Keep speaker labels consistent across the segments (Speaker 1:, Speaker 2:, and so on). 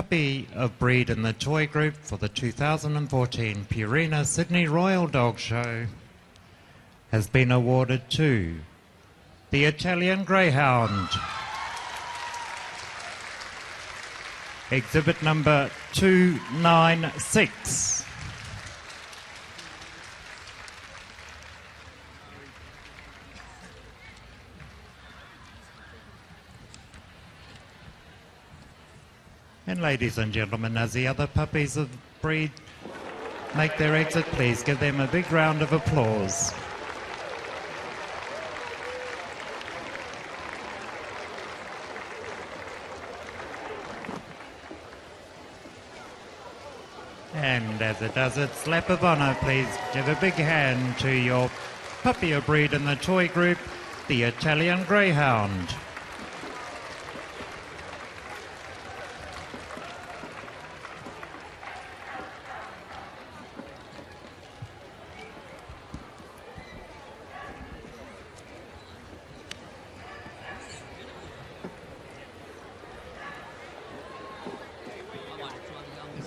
Speaker 1: Puppy of Breed in the Toy Group for the 2014 Purina Sydney Royal Dog Show has been awarded to the Italian Greyhound, exhibit number 296. And ladies and gentlemen, as the other puppies of breed make their exit, please give them a big round of applause. And as it does its lap of honour, please give a big hand to your puppy of breed in the toy group, the Italian Greyhound.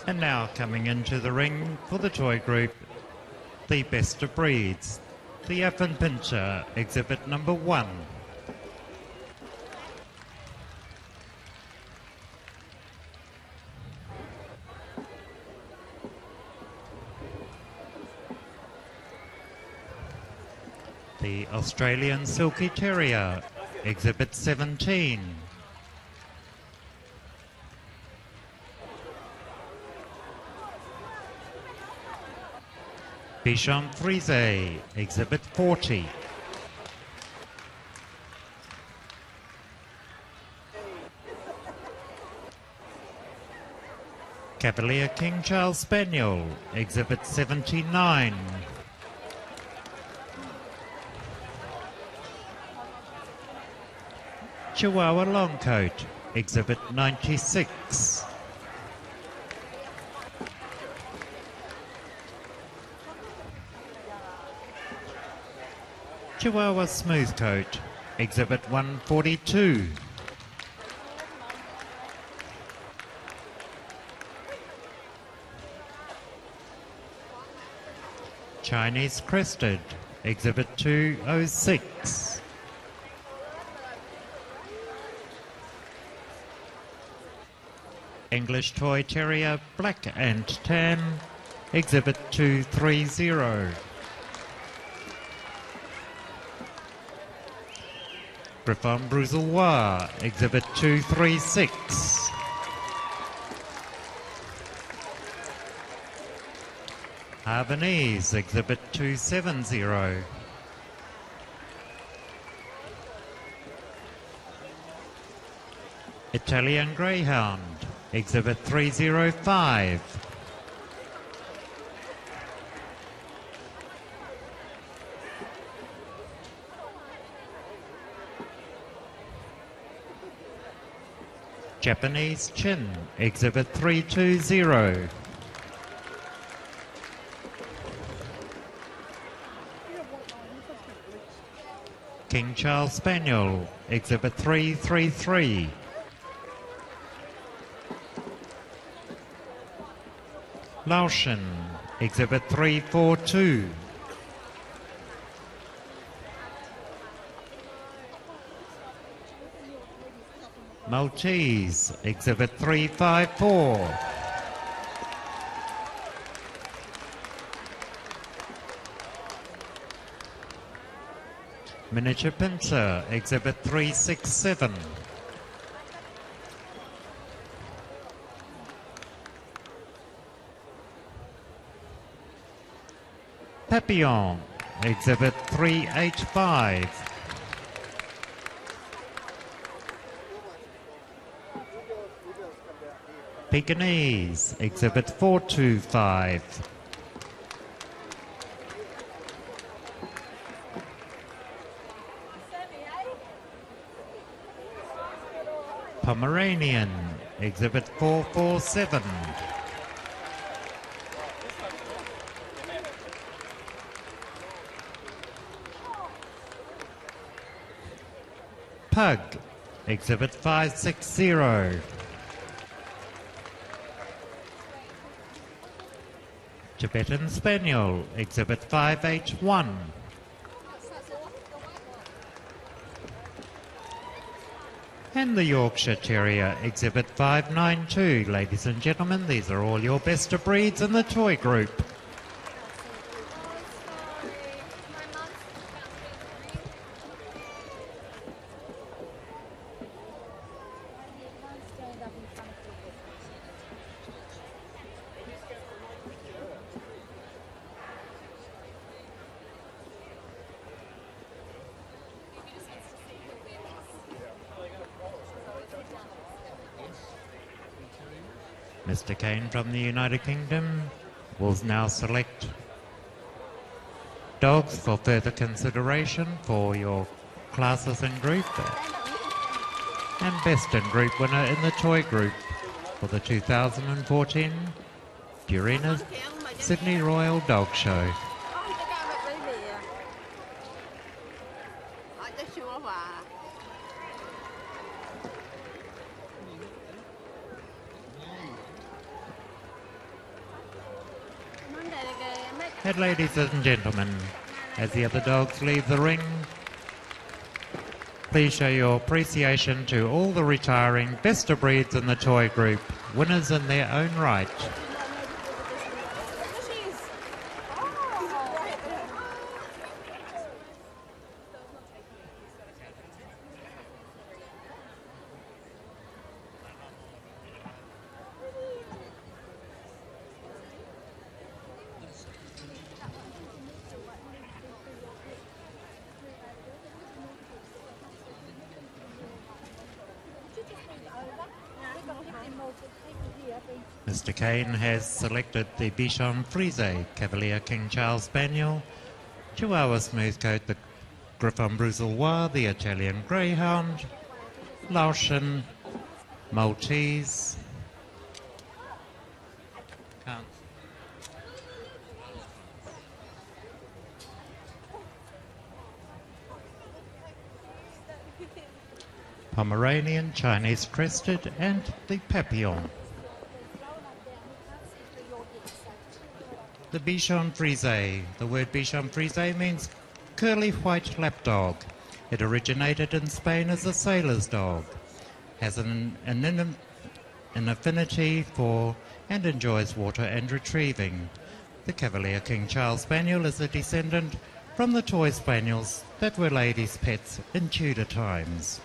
Speaker 1: And now coming into the ring for the toy group, the best of breeds, the Affin Pinscher, exhibit number 1. The Australian Silky Terrier, exhibit 17. Bichon Frise, exhibit 40. Cavalier King Charles Spaniel, exhibit 79. Chihuahua Longcoat, exhibit 96. Chihuahua Smoothcoat, exhibit 142. Chinese Crested, exhibit 206. English Toy Terrier Black and Tan, exhibit 230. Griffon Bruxellois, exhibit 236. Havanese, exhibit 270. Italian Greyhound, exhibit 305. Japanese Chin, exhibit 320. King Charles Spaniel, exhibit 333. Laotian, exhibit 342. Maltese, exhibit 354. Miniature Pinscher, exhibit 367. Papillon, exhibit 385. Pekingese, exhibit 425. Pomeranian, exhibit 447. Pug, exhibit 560. Tibetan Spaniel, Exhibit 581. And the Yorkshire Terrier, Exhibit 592. Ladies and gentlemen, these are all your best of breeds in the toy group. Mr. Kane from the United Kingdom will now select dogs for further consideration for your classes and group. And best in group winner in the toy group for the 2014 Purina Sydney Royal Dog Show. And ladies and gentlemen, as the other dogs leave the ring, please show your appreciation to all the retiring best of breeds in the toy group, winners in their own right. Mr. Kane has selected the Bichon Frise Cavalier King Charles Spaniel, Chihuahua Smoothcoat, the Griffon Bruxellois, the Italian Greyhound, Laotian, Maltese, Pomeranian, Chinese Crested, and the Papillon. The Bichon Frise. The word Bichon Frise means curly white lapdog. It originated in Spain as a sailor's dog, has an affinity for and enjoys water and retrieving. The Cavalier King Charles Spaniel is a descendant from the toy spaniels that were ladies' pets in Tudor times.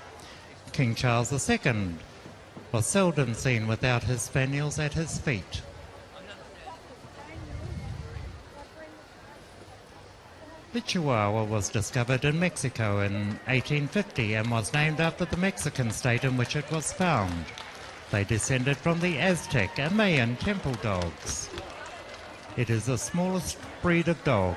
Speaker 1: King Charles II was seldom seen without his spaniels at his feet. The Chihuahua was discovered in Mexico in 1850 and was named after the Mexican state in which it was found. They descended from the Aztec and Mayan temple dogs. It is the smallest breed of dog.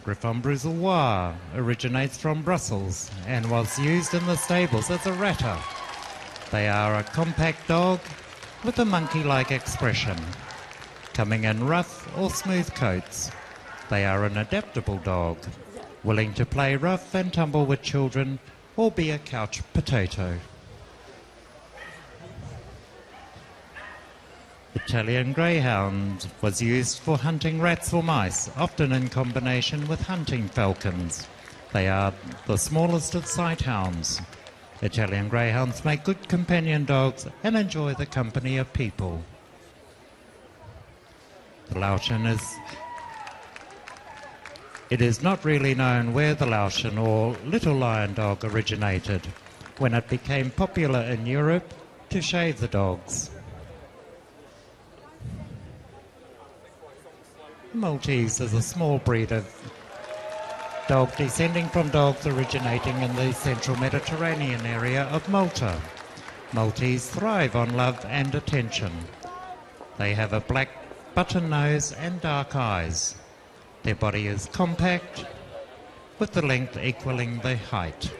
Speaker 1: Griffon Bruxellois originates from Brussels and was used in the stables as a ratter. They are a compact dog with a monkey-like expression, coming in rough or smooth coats. They are an adaptable dog, willing to play rough and tumble with children or be a couch potato. Italian Greyhound was used for hunting rats or mice, often in combination with hunting falcons. They are the smallest of sighthounds. Italian Greyhounds make good companion dogs and enjoy the company of people. The Laotian It is not really known where the Laotian or little lion dog originated, when it became popular in Europe to shave the dogs. Maltese is a small breed of dog descending from dogs originating in the central Mediterranean area of Malta. Maltese thrive on love and attention. They have a black button nose and dark eyes. Their body is compact, with the length equaling the height.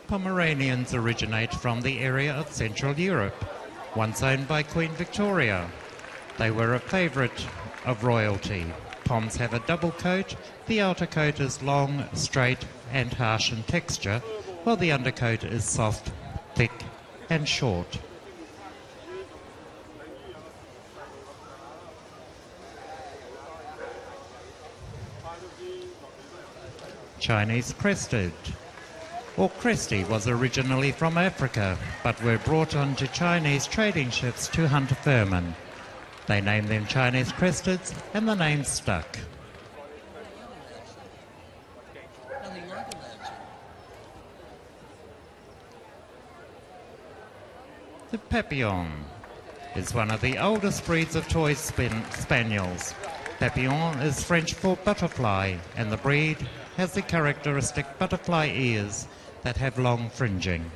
Speaker 1: Pomeranians originate from the area of Central Europe, once owned by Queen Victoria. They were a favourite of royalty. Poms have a double coat. The outer coat is long, straight and harsh in texture, while the undercoat is soft, thick and short. Chinese crested, or cresty, was originally from Africa, but were brought onto Chinese trading ships to hunt vermin. They named them Chinese cresteds, and the name stuck. The Papillon is one of the oldest breeds of toy spaniels. Papillon is French for butterfly, and the breed has the characteristic butterfly ears that have long fringing.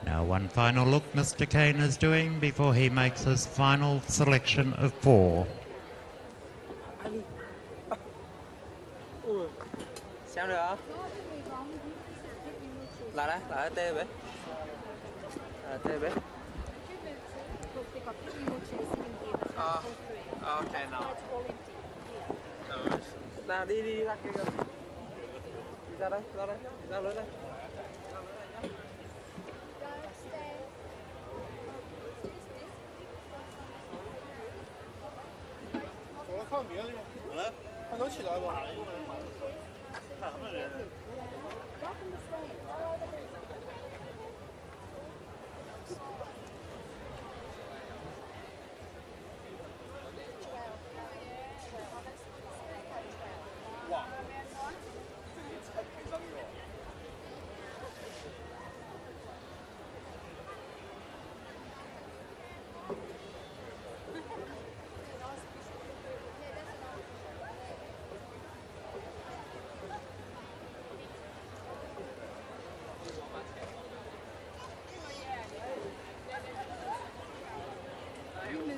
Speaker 1: Now one final look Mr. Kane is doing before he makes his final selection of 4.
Speaker 2: Xem được không? Lại đây, lại tê bé. Tê bé. Ok nào. Nào đi ra kia kìa. Đi ra đây, ra lối đây.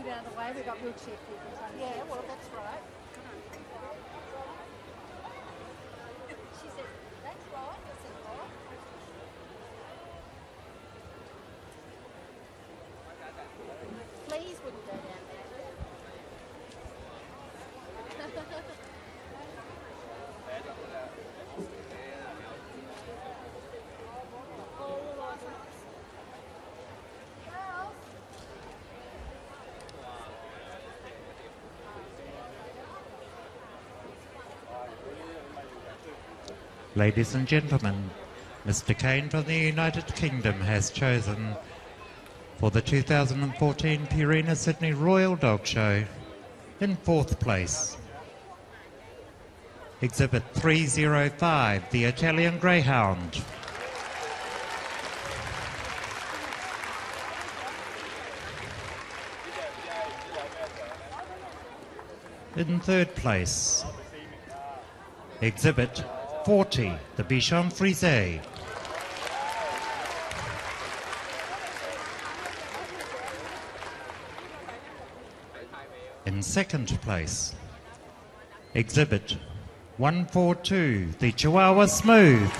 Speaker 3: Out of the way, we've got wheelchair people. Yeah, well, that's right. She said, that's right. I said, right. Please wouldn't go down there.
Speaker 1: Ladies and gentlemen, Mr. Kane from the United Kingdom has chosen for the 2014 Purina Sydney Royal Dog Show in 4th place Exhibit 305, the Italian Greyhound. In 3rd place, Exhibit 40, the Bichon Frise. In 2nd place, Exhibit 142, the Chihuahua Smooth.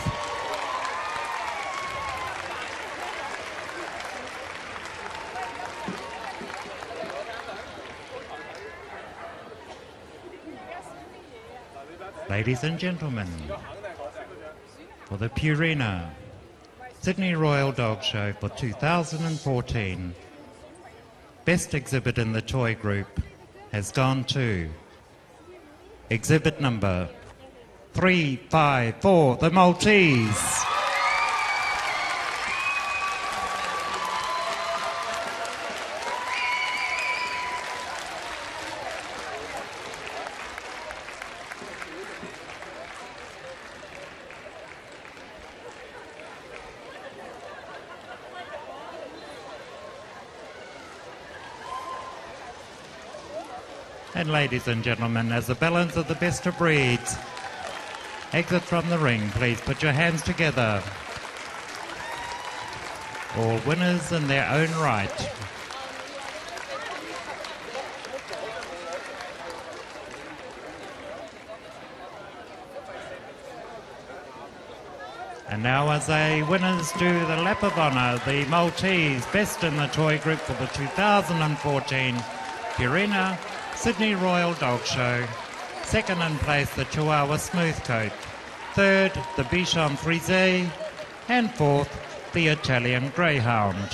Speaker 1: Ladies and gentlemen, for the Purina Sydney Royal Dog Show for 2014, Best Exhibit in the Toy Group has gone to Exhibit number 354, the Maltese. And ladies and gentlemen, as the balance of the best of breeds exit from the ring, please put your hands together. All winners in their own right. And now as the winners do the lap of honour, the Maltese best in the toy group for the 2014 Purina Sydney Royal Dog Show. Second in place, the Chihuahua Smoothcoat. Third, the Bichon Frise. And fourth, the Italian Greyhound.